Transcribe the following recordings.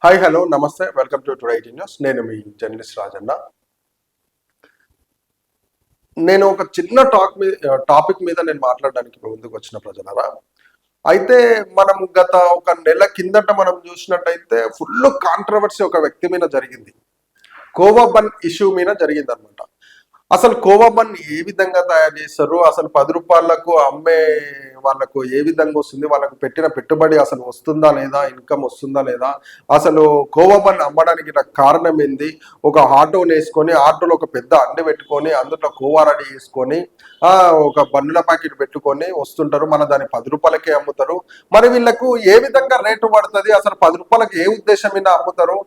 Hi hello నమస్తే welcome to today news. నేను మీ journalist Rajanna. నేను ఒక చిన్న టాపిక్ మీద నేను మాట్లాడడానికి ముందుకు వచ్చిన ప్రజలరా. అయితే మనం గత ఒక నెల కిందట మనం చూసినట్టయితే ఫుల్ కాంట్రవర్సీ ఒక వ్యక్తి మీద జరిగింది. కోవా బన్ ఇష్యూ మీద జరిగింది అనమాట. అసలు కోవా బన్ ఏ విధంగా తయారు చేస్తారు, అసలు 10 రూపాయలకు అమ్మే వాళ్ళకు ఏ విధంగా వస్తుంది, వాళ్ళకు పెట్టిన పెట్టుబడి అసలు వస్తుందా లేదా, ఇన్కమ్ వస్తుందా లేదా, అసలు కోవా బన్ అమ్మడానికి కారణం ఏంది. ఒక ఆటోని వేసుకొని ఆటోలో ఒక పెద్ద అండి పెట్టుకొని అందులో కోవా రెడీ చేసుకొని ఒక బన్నుల ప్యాకెట్ పెట్టుకొని వస్తుంటారు. మన దాన్ని 10 రూపాయలకే అమ్ముతారు. మరి వీళ్ళకు ఏ విధంగా రేటు పడుతుంది, అసలు 10 రూపాయలకి ఏ ఉద్దేశం మీద అమ్ముతారు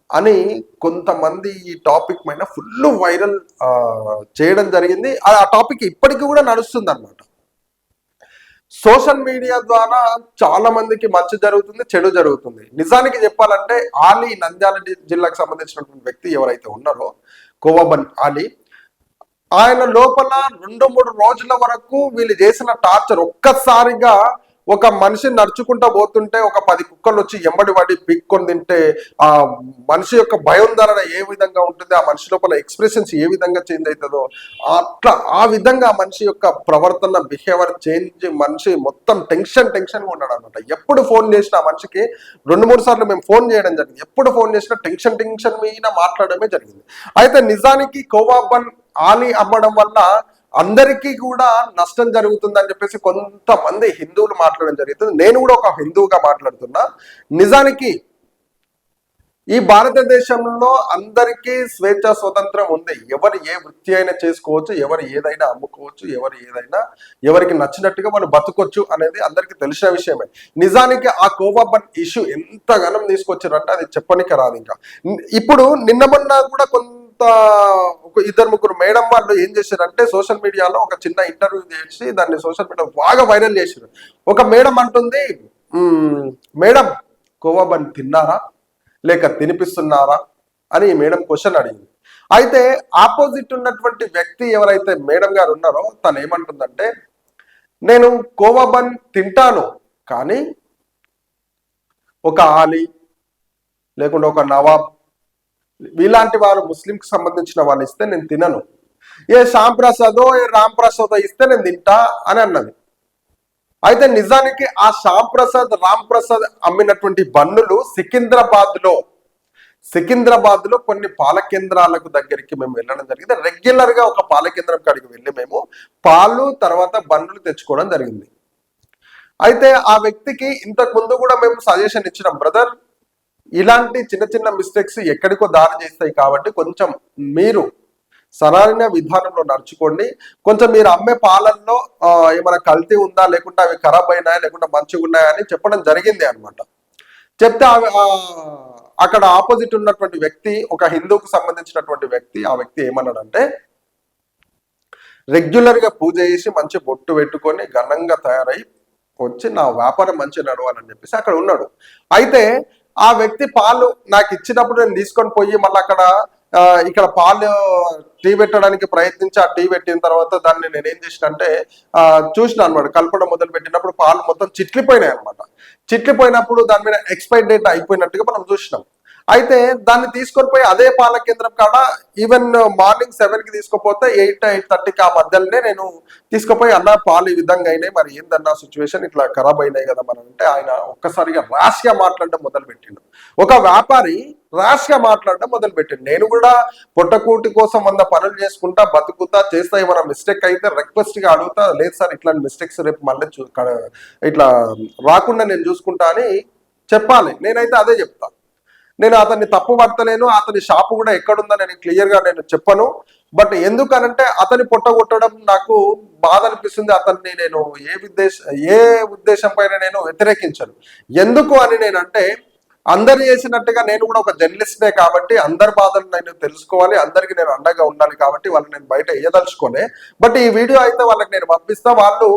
అని కొంతమంది ఈ టాపిక్ పైన ఫుల్ వైరల్ చేయడం జరిగింది. ఆ టాపిక్ ఇప్పటికీ కూడా నడుస్తుంది అనమాట. సోషల్ మీడియా ద్వారా చాలా మందికి మంచి జరుగుతుంది, చెడు జరుగుతుంది. నిజానికి చెప్పాలంటే ఆలీ, నంద్యాల జిల్లాకు సంబంధించినటువంటి వ్యక్తి ఎవరైతే ఉన్నారో కోవా బన్ ఆలీ, ఆయన లోపల 2-3 రోజుల వరకు వీళ్ళు చేసిన టార్చర్ ఒక్కసారిగా ఒక మనిషిని నడుచుకుంటా పోతుంటే ఒక 10 కుక్కలు వచ్చి ఎంబడి పడి పిక్కొని తింటే ఆ మనిషి యొక్క భయం ధరణ ఏ విధంగా ఉంటుంది, ఆ మనిషి లోపల ఎక్స్ప్రెషన్స్ ఏ విధంగా చేంజ్ అవుతుందో అట్లా ఆ విధంగా మనిషి యొక్క ప్రవర్తన, బిహేవియర్ చేంజ్, మనిషి మొత్తం టెన్షన్గా ఉన్నాడు అనమాట. ఎప్పుడు ఫోన్ చేసినా మనిషికి 2-3 సార్లు మేము ఫోన్ చేయడం జరిగింది. ఎప్పుడు ఫోన్ చేసినా టెన్షన్ మీద మాట్లాడడమే జరిగింది. అయితే నిజానికి కోవా బన్ ఆలీ అమ్మడం వల్ల అందరికీ కూడా నష్టం జరుగుతుందని చెప్పేసి కొంతమంది హిందువులు మాట్లాడడం జరుగుతుంది. నేను కూడా ఒక హిందువుగా మాట్లాడుతున్నా. నిజానికి ఈ భారతదేశంలో అందరికీ స్వేచ్ఛ, స్వతంత్రం ఉంది. ఎవరు ఏ వృత్తి అయినా చేసుకోవచ్చు, ఎవరు ఏదైనా అమ్ముకోవచ్చు, ఎవరికి నచ్చినట్టుగా వాళ్ళు బతుకొచ్చు అనేది అందరికీ తెలిసిన విషయమే. నిజానికి ఆ కోవా బన్ ఇష్యూ ఎంతగానం తీసుకొచ్చారంటే అది చెప్పనికి రాదు. ఇంకా ఇప్పుడు నిన్న మొన్న కూడా ఒక 2-3 మేడం వాళ్ళు ఏం చేశారంటే సోషల్ మీడియాలో ఒక చిన్న ఇంటర్వ్యూ చేసి దాన్ని సోషల్ మీడియా బాగా వైరల్ చేశారు. ఒక మేడం అంటుంది, మేడం కోవా బన్ తిన్నారా లేక తినిపిస్తున్నారా అని ఈ మేడం క్వశ్చన్ అడిగింది. అయితే ఆపోజిట్ ఉన్నటువంటి వ్యక్తి ఎవరైతే మేడం గారు ఉన్నారో తను ఏమంటుందంటే, నేను కోవా బన్ తింటాను, కానీ ఒక ఆలీ లేకుంటే ఒక నవాబ్ ఇలాంటి వారు ముస్లింకి సంబంధించిన వాళ్ళు ఇస్తే నేను తినను. ఏ శ్యామ్ ప్రసాదో ఏ రామ్ ప్రసాదో ఇస్తే నేను తింటా అని అన్నది. అయితే నిజానికి ఆ శ్యామ్ ప్రసాద్, రామ్ ప్రసాద్ అమ్మినటువంటి బన్నులు సికింద్రాబాద్ లో కొన్ని పాల కేంద్రాలకు దగ్గరికి మేము వెళ్ళడం జరిగింది. రెగ్యులర్ గా ఒక పాల కేంద్రం కాడికి వెళ్ళి మేము పాలు తర్వాత బన్నులు తెచ్చుకోవడం జరిగింది. అయితే ఆ వ్యక్తికి ఇంతకు ముందు కూడా మేము సజెషన్ ఇచ్చినాం, బ్రదర్ ఇలాంటి చిన్న చిన్న మిస్టేక్స్ ఎక్కడికో దారి చేస్తాయి కాబట్టి కొంచెం మీరు సరైన విధానంలో నడుచుకోండి. కొంచెం మీరు అమ్మే పాలల్లో ఏమైనా కల్తీ ఉందా, లేకుంటే అవి ఖరాబ్ అయినాయా, లేకుంటే మంచిగా ఉన్నాయా అని చెప్పడం జరిగింది అనమాట. చెప్తే అక్కడ ఆపోజిట్ ఉన్నటువంటి వ్యక్తి, ఒక హిందూకు సంబంధించినటువంటి వ్యక్తి, ఆ వ్యక్తి ఏమన్నాడంటే, రెగ్యులర్ గా పూజ చేసి మంచి బొట్టు పెట్టుకొని ఘనంగా తయారై వచ్చి నా వ్యాపారం మంచిగా నడవాలని చెప్పేసి అక్కడ ఉన్నాడు. అయితే ఆ వ్యక్తి పాలు నాకు ఇచ్చినప్పుడు నేను తీసుకొని పోయి మళ్ళీ ఇక్కడ పాలు టీ పెట్టడానికి ప్రయత్నించి ఆ టీ పెట్టిన తర్వాత దాన్ని నేనేం చేసినంటే చూసిన అనమాట. కలపడం మొదలు పెట్టినప్పుడు పాలు మొత్తం చిట్లిపోయినాయి అనమాట. చిట్లిపోయినప్పుడు దాని మీద ఎక్స్పైర్ డేట్ అయిపోయినట్టుగా మనం చూసినాం. అయితే దాన్ని తీసుకొని పోయి అదే పాల కేంద్రం కాడ ఈవెన్ మార్నింగ్ 7కి తీసుకుపోతే 8-8:30కి ఆ మధ్యలోనే నేను తీసుకుపోయి, అన్న పాలు ఈ విధంగా అయినాయి, మరి ఏందన్నా సిచ్యువేషన్ ఇట్లా ఖరాబ్ అయినాయి కదా మనం అంటే, ఆయన ఒక్కసారిగా ర్యాష్ గా మాట్లాడడం మొదలుపెట్టిండు. ఒక వ్యాపారి ర్యాష్ గా మాట్లాడడం మొదలుపెట్టిండు. నేను కూడా పొట్టకూటి కోసం 100 పనులు చేసుకుంటా బతుకుతా చేస్తా, ఏమైనా మిస్టేక్ అయితే రిక్వెస్ట్ గా అడుగుతా, లేదు సార్ ఇట్లాంటి మిస్టేక్స్ రేపు మళ్ళీ ఇట్లా రాకుండా నేను చూసుకుంటా అని చెప్పాలి. నేనైతే అదే చెప్తా. నేను అతన్ని తప్పు పడతలేను, అతని షాపు కూడా ఎక్కడుందో నేను క్లియర్ గా నేను చెప్పను. బట్ ఎందుకనంటే అతని పొట్టగొట్టడం నాకు బాధ అనిపిస్తుంది. అతన్ని నేను ఏ ఉద్దేశం పైన నేను వ్యతిరేకించను. ఎందుకు అని నేనంటే, అందరు చేసినట్టుగా నేను కూడా ఒక జర్నలిస్ట్నే కాబట్టి అందరి బాధలు నేను తెలుసుకోవాలి, అందరికి నేను అండగా ఉండాలి కాబట్టి వాళ్ళని నేను బయట వేయదలుచుకోలే. బట్ ఈ వీడియో అయితే వాళ్ళకి నేను పంపిస్తా. వాళ్ళు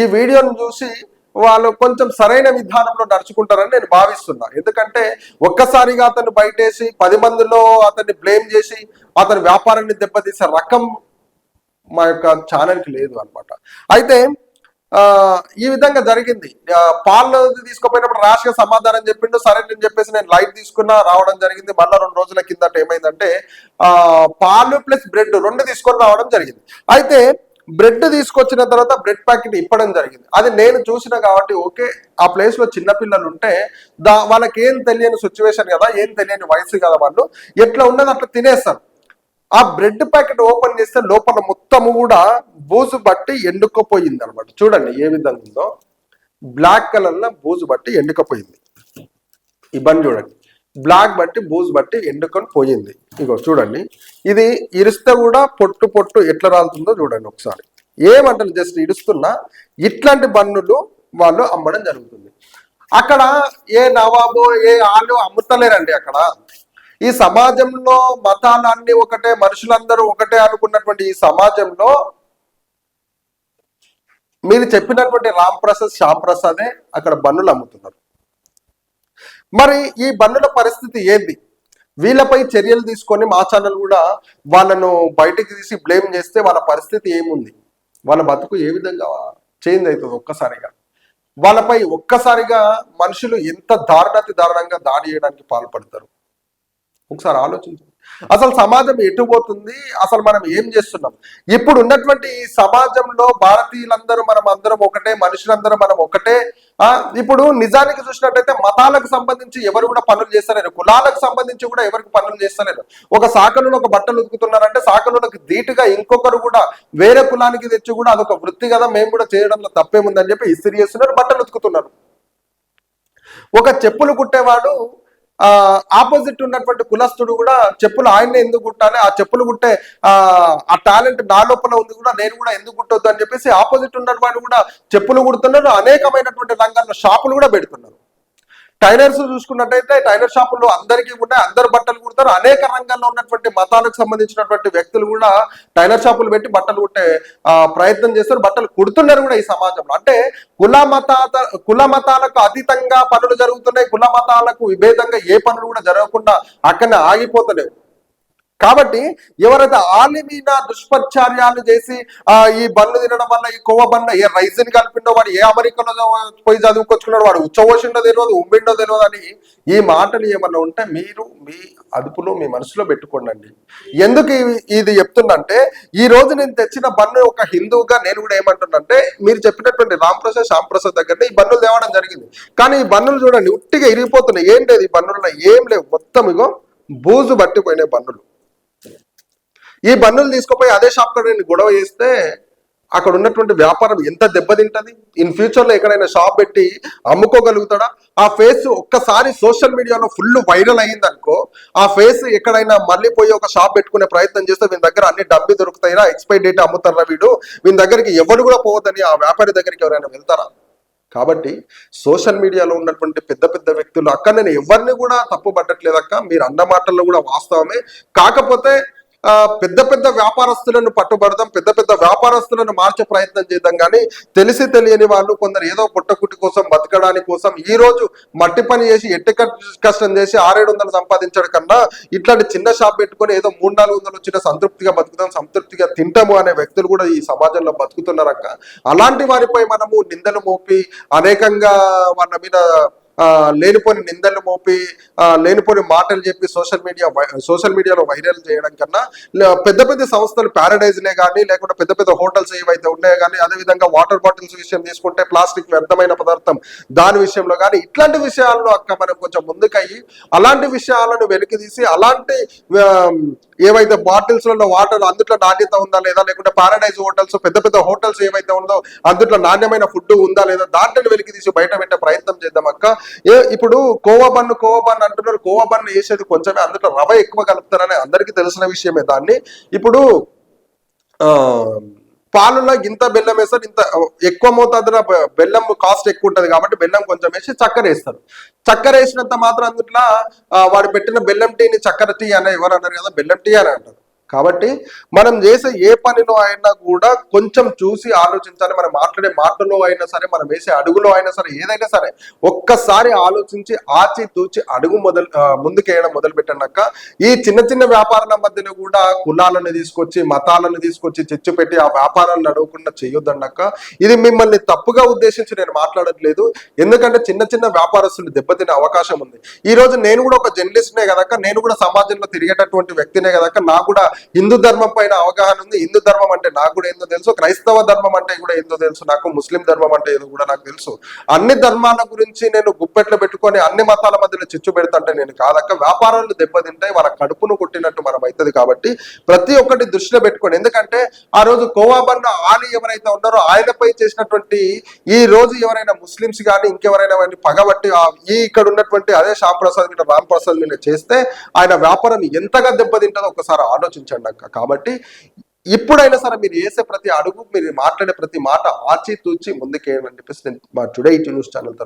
ఈ వీడియోను చూసి వాళ్ళు కొంచెం సరైన విధానంలో నడుచుకుంటారని నేను భావిస్తున్నా. ఎందుకంటే ఒక్కసారిగా అతను బయటేసి 10 మందిలో అతన్ని బ్లేమ్ చేసి అతని వ్యాపారాన్ని దెబ్బతీసే రకం మా యొక్క ఛానల్కి లేదు అనమాట. అయితే ఆ ఈ విధంగా జరిగింది. పాలు తీసుకుపోయినప్పుడు ర్యాష్ గా సమాధానం చెప్పిండు. సరే నేను చెప్పేసి నేను లైట్ తీసుకున్నా, రావడం జరిగింది. మళ్ళీ 2 రోజుల కిందట ఏమైందంటే పాలు ప్లస్ బ్రెడ్ 2 తీసుకొని రావడం జరిగింది. అయితే బ్రెడ్ తీసుకొచ్చిన తర్వాత బ్రెడ్ ప్యాకెట్ ఇప్పడం జరిగింది. అది నేను చూసిన కాబట్టి ఓకే, ఆ ప్లేస్ లో చిన్నపిల్లలు ఉంటే వాళ్ళకి ఏం తెలియని సిచ్యువేషన్ కదా, ఏం తెలియని వయసు కదా, వాళ్ళు ఎట్లా ఉన్నది అట్లా తినేస్తారు. ఆ బ్రెడ్ ప్యాకెట్ ఓపెన్ చేస్తే లోపల మొత్తము కూడా బూజు బట్టి ఎండుకపోయింది అనమాట. చూడండి ఏ విధంగా ఉందో, బ్లాక్ కలర్ లో బూజు బట్టి ఎండుకపోయింది. ఇబ్బంది చూడండి, బ్లాక్ బట్టి బూజు బట్టి ఎండుకొని పోయింది. ఇగో చూడండి, ఇది ఇరిస్తే కూడా పొట్టు పొట్టు ఎట్లా రాలుతుందో చూడండి ఒకసారి. ఏమంటారు, జస్ట్ ఇరుస్తున్నా ఇట్లాంటి బన్నులు వాళ్ళు అమ్మడం జరుగుతుంది. అక్కడ ఏ నవాబో ఏ వాళ్ళు అమ్ముతలేరండి. అక్కడ ఈ సమాజంలో మతాలన్నీ ఒకటే, మనుషులందరూ ఒకటే అనుకున్నటువంటి ఈ సమాజంలో మీరు చెప్పినటువంటి రామ్ ప్రసాద్ శ్యామ్ ప్రసాదే అక్కడ బన్నులు అమ్ముతున్నారు. మరి ఈ బన్నుల పరిస్థితి ఏంది? వీళ్ళపై చర్యలు తీసుకొని మా ఛానల్ కూడా వాళ్ళను బయటికి తీసి బ్లేమ్ చేస్తే వాళ్ళ పరిస్థితి ఏముంది, వాళ్ళ బతుకు ఏ విధంగా చేంజ్ అవుతుంది ఒక్కసారిగా. వాళ్ళపై ఒక్కసారిగా మనుషులు ఎంత దారుణంగా దాడి చేయడానికి పాల్పడతారు ఒకసారి ఆలోచించండి. అసలు సమాజం ఎటు పోతుంది, అసలు మనం ఏం చేస్తున్నాం? ఇప్పుడు ఉన్నటువంటి ఈ సమాజంలో భారతీయులందరూ మనం అందరం ఒకటే, మనుషులందరూ మనం ఒకటే. ఇప్పుడు నిజానికి చూసినట్టయితే మతాలకు సంబంధించి ఎవరు కూడా పనులు చేస్తలేరు, కులాలకు సంబంధించి కూడా ఎవరికి పనులు చేస్తలేరు. ఒక శాఖలో ఒక బట్టలు ఉతుకుతున్నారంటే శాఖలోకి ధీటుగా ఇంకొకరు కూడా వేరే కులానికి తెచ్చి కూడా అదొక వృత్తి కదా, మేము కూడా చేయడంలో తప్పేముందని చెప్పి ఇస్త్రీ చేస్తున్నారు, బట్టలు ఉతుకుతున్నారు. ఒక చెప్పులు కుట్టేవాడు ఆపోజిట్ ఉన్నటువంటి కులస్తుడు కూడా చెప్పులు ఆయన్నే ఎందుకు కుట్టాలి, ఆ చెప్పులు కుట్టే ఆ టాలెంట్ నా లోపల ఉంది కూడా, నేను కూడా ఎందుకు కుట్టొద్దు అని చెప్పేసి ఆపోజిట్ ఉన్నటువంటి కూడా చెప్పులు కుడుతున్నారు. అనేకమైనటువంటి రంగాల్లో షాపులు కూడా పెడుతున్నారు. టైలర్స్ చూసుకున్నట్టయితే టైలర్ షాపుల్లో అందరికీ ఉన్నాయి, అందరు బట్టలు కుడతారు. అనేక రంగాల్లో ఉన్నటువంటి మతాలకు సంబంధించినటువంటి వ్యక్తులు కూడా టైలర్ షాపులు పెట్టి బట్టలు కుట్టే ప్రయత్నం చేస్తారు, బట్టలు కుడుతున్నారు కూడా ఈ సమాజంలో. అంటే కుల మతాలకు అతీతంగా పనులు జరుగుతున్నాయి, కుల మతాలకు విభేదంగా ఏ పనులు కూడా జరగకుండా అక్కడనే ఆగిపోతలేవు. కాబట్టి ఎవరైతే ఆలిమీన దుష్పచార్యాలు చేసి ఈ బండ్లు తినడం వల్ల, ఈ కొవ్వ బండ్ల ఏ రైజిన్ కలిపిండో, వాడు ఏ అమెరికాలో పోయి చదువుకొచ్చుకున్నాడు, వాడు ఉచ్చవోషిండో తెలియదు, ఉమ్మిండో తెలియదు అని ఈ మాటలు ఏమన్నా ఉంటే మీరు మీ అదుపులో మీ మనసులో పెట్టుకోండి. ఎందుకు ఇది చెప్తుందంటే, ఈ రోజు నేను తెచ్చిన బన్ను ఒక హిందువుగా నేను కూడా ఏమంటున్నంటే, మీరు చెప్పినటువంటి రామ్ ప్రసాద్ శ్యామ్ ప్రసాద్ దగ్గరనే ఈ బన్నులు తేవడం జరిగింది. కానీ ఈ బన్నులు చూడండి ఉట్టిగా ఇరిగిపోతున్నాయి. ఏం లేదు ఈ బన్నుల్లో, ఏం లేవు, మొత్తం ఇగో బూజు పట్టిపోయినాయి బన్నులు. ఈ బన్నులు తీసుకుపోయి అదే షాప్ కాడ నేను గొడవ చేస్తే అక్కడ ఉన్నటువంటి వ్యాపారం ఎంత దెబ్బతింటది? ఇన్ ఫ్యూచర్ లో ఎక్కడైనా షాప్ పెట్టి అమ్ముకోగలుగుతాడా? ఆ ఫేస్ ఒక్కసారి సోషల్ మీడియాలో ఫుల్ వైరల్ అయ్యింది అనుకో, ఆ ఫేస్ ఎక్కడైనా మళ్ళీ పోయి ఒక షాప్ పెట్టుకునే ప్రయత్నం చేస్తే వీని దగ్గర అన్ని డబ్బి దొరుకుతాయిరా, ఎక్స్పైరీ డేట్ అమ్ముతారా వీడు, వీని దగ్గరికి ఎవరు కూడా పోవద్దని ఆ వ్యాపారి దగ్గరికి ఎవరైనా వెళ్తారా? కాబట్టి సోషల్ మీడియాలో ఉన్నటువంటి పెద్ద పెద్ద వ్యక్తులు అక్క, నేను ఎవరిని కూడా తప్పు పట్టట్లేదు అక్క, మీరు అన్న మాటల్లో కూడా వాస్తవమే. కాకపోతే పెద్ద పెద్ద వ్యాపారస్తులను పట్టుబడదాం, పెద్ద పెద్ద వ్యాపారస్తులను మార్చే ప్రయత్నం చేద్దాం. కానీ తెలిసి తెలియని వాళ్ళు కొందరు ఏదో పుట్టకుట్టి కోసం బతకడానికి కోసం ఈ రోజు మట్టి పని చేసి ఎట్టి కష్టం చేసి 600-700 సంపాదించడం కన్నా ఇట్లాంటి చిన్న షాప్ పెట్టుకొని ఏదో 300-400 వచ్చిన సంతృప్తిగా బతుకుతాం, సంతృప్తిగా తింటాము అనే వ్యక్తులు కూడా ఈ సమాజంలో బతుకుతున్నారక్క. అలాంటి వారిపై మనము నిందలు మోపి అనేకంగా వాళ్ళ మీద లేనిపోని నిందలు మోపి లేనిపోని మాటలు చెప్పి సోషల్ మీడియాలో వైరల్ చేయడం కన్నా పెద్ద పెద్ద సంస్థలు ప్యారడైజ్లే కానీ, లేకుంటే పెద్ద పెద్ద హోటల్స్ ఏవైతే ఉన్నాయో కానీ, అదేవిధంగా వాటర్ బాటిల్స్ విషయం తీసుకుంటే ప్లాస్టిక్ వ్యర్థమైన పదార్థం దాని విషయంలో కానీ, ఇట్లాంటి విషయాల్లో అక్క మనం కొంచెం ముందుకయ్యి అలాంటి విషయాలను వెలికితీసి అలాంటి ఏవైతే బాటిల్స్లలో వాటర్ అందుట్లో నాణ్యత ఉందా లేదా, లేకుంటే పారాడైజ్ హోటల్స్ పెద్ద పెద్ద హోటల్స్ ఏవైతే ఉందో అందుట్లో నాణ్యమైన ఫుడ్ ఉందా లేదా, దాంట్లో వెలికి తీసి బయట పెట్టే ప్రయత్నం చేద్దాం అక్క. ఇప్పుడు కోవా బన్ను అంటున్నారు, కోవా బన్ను వేసేది కొంచెమే, అందులో రవ ఎక్కువ కలుపుతారని అందరికీ తెలిసిన విషయమే. దాన్ని ఇప్పుడు పాలులో ఇంత బెల్లం వేస్తారు, ఇంత ఎక్కువ మోతాదున బెల్లం కాస్ట్ ఎక్కువ ఉంటుంది కాబట్టి బెల్లం కొంచెం వేసి చక్కెర వేస్తారు. చక్కెర వేసినంత మాత్రం అందుట్లో వాడు పెట్టిన బెల్లం టీని చక్కెర టీ అని ఎవరు అన్నారు కదా, బెల్లం టీ అని అంటారు. కాబట్టి మనం చేసే ఏ పనిలో అయినా కూడా కొంచెం చూసి ఆలోచించాలి. మనం మాట్లాడే మాటలో అయినా సరే, మనం వేసే అడుగులో అయినా సరే, ఏదైనా సరే ఒక్కసారి ఆలోచించి ఆచి తూచి అడుగు ముందుకేయడం మొదలు పెట్టాక ఈ చిన్న చిన్న వ్యాపారాల మధ్యన కూడా కులాలను తీసుకొచ్చి, మతాలను తీసుకొచ్చి చిచ్చు పెట్టి ఆ వ్యాపారాలను నడవకుండా చేయొద్దన్నాక, ఇది మిమ్మల్ని తప్పుగా ఉద్దేశించి నేను మాట్లాడట్లేదు. ఎందుకంటే చిన్న చిన్న వ్యాపారస్తులు దెబ్బతినే అవకాశం ఉంది. ఈ రోజు నేను కూడా ఒక జర్నలిస్ట్నే కదక్క, నేను కూడా సమాజంలో తిరిగేటటువంటి వ్యక్తినే కదక్క, నాకు కూడా హిందూ ధర్మం పైన అవగాహన ఉంది. హిందూ ధర్మం అంటే నాకు కూడా ఏందో తెలుసు, క్రైస్తవ ధర్మం అంటే కూడా ఏందో తెలుసు, నాకు ముస్లిం ధర్మం అంటే ఏదో కూడా నాకు తెలుసు. అన్ని ధర్మాల గురించి నేను గుప్పెట్లు పెట్టుకొని అన్ని మతాల మధ్యలో చిచ్చు పెడతంటే నేను కాదక్క. వ్యాపారాలు దెబ్బతింటాయి, వాళ్ళ కడుపును కొట్టినట్టు మనం అవుతుంది. కాబట్టి ప్రతి ఒక్కటి దృష్టిలో పెట్టుకోండి. ఎందుకంటే ఆ రోజు కోవాబన్న ఆలి ఎవరైతే ఉన్నారో ఆయనపై చేసినటువంటి, ఈ రోజు ఎవరైనా ముస్లిమ్స్ కానీ ఇంకెవరైనా పగబట్టి ఈ ఇక్కడ ఉన్నటువంటి అదే శ్యామ్ ప్రసాద్ మీద, రామ్ ప్రసాద్ మీద చేస్తే ఆయన వ్యాపారం ఎంతగా దెబ్బతింటుందో ఒకసారి ఆలోచించండి అక్క. కాబట్టి ఇప్పుడైనా సరే మీరు వేసే ప్రతి అడుగు, మీరు మాట్లాడే ప్రతి మాట ఆచి తూచి ముందుకేయమని చెప్పేసి నేను మా టుడే న్యూస్ ఛానల్